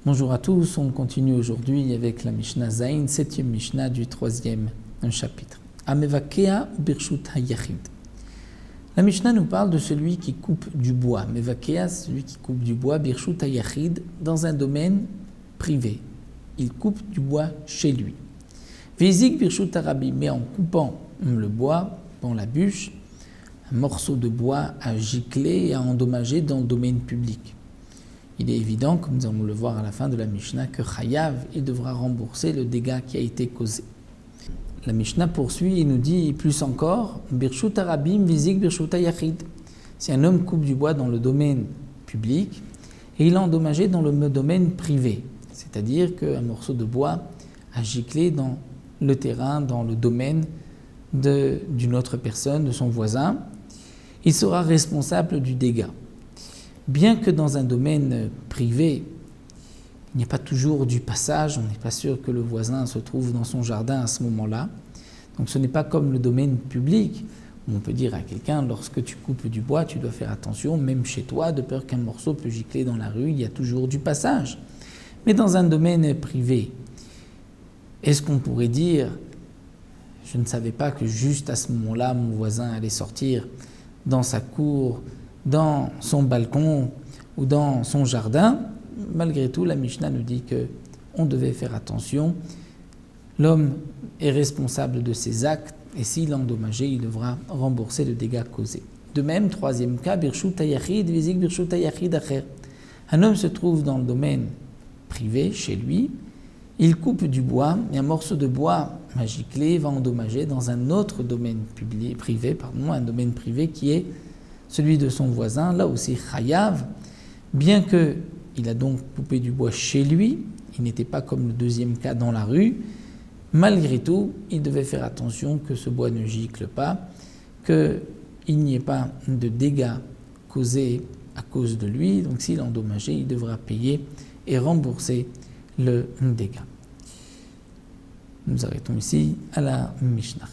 Bonjour à tous, on continue aujourd'hui avec la Mishnah Zayin, 7e Mishnah du 3e chapitre. Amevakea birshut hayachid. La Mishnah nous parle de celui qui coupe du bois. Mevakea, celui qui coupe du bois, birshut hayachid, dans un domaine privé. Il coupe du bois chez lui. Vizik birshut harabi, mais en coupant le bois, dans la bûche, un morceau de bois à gicler et à endommager dans le domaine public. Il est évident, comme nous allons le voir à la fin de la Mishnah, que Chayav, il devra rembourser le dégât qui a été causé. La Mishnah poursuit et nous dit plus encore, Birshut Arabim Vizik Birshut Hayachid. Si un homme coupe du bois dans le domaine public et il a endommagé dans le domaine privé, c'est-à-dire qu'un morceau de bois a giclé dans le terrain, dans le domaine d'une autre personne, de son voisin, il sera responsable du dégât. Bien que dans un domaine privé, il n'y a pas toujours du passage, on n'est pas sûr que le voisin se trouve dans son jardin à ce moment-là. Donc ce n'est pas comme le domaine public, où on peut dire à quelqu'un, lorsque tu coupes du bois, tu dois faire attention, même chez toi, de peur qu'un morceau peut gicler dans la rue, il y a toujours du passage. Mais dans un domaine privé, est-ce qu'on pourrait dire, je ne savais pas que juste à ce moment-là, mon voisin allait sortir dans sa cour, dans son balcon ou dans son jardin? Malgré tout, la Mishnah nous dit qu'on devait faire attention. L'homme est responsable de ses actes et s'il est endommagé, il devra rembourser le dégât causé. De même, troisième cas, birshut hayachid, vizik birshut hayachid acher. Un homme se trouve dans le domaine privé, chez lui, il coupe du bois et un morceau de bois giclé va endommager dans un autre domaine privé, un domaine privé qui est celui de son voisin, là aussi Chayav, bien qu'il a donc coupé du bois chez lui, il n'était pas comme le deuxième cas dans la rue, malgré tout, il devait faire attention que ce bois ne gicle pas, qu'il n'y ait pas de dégâts causés à cause de lui, donc s'il est endommagé, il devra payer et rembourser le dégât. Nous arrêtons ici à la Mishnah.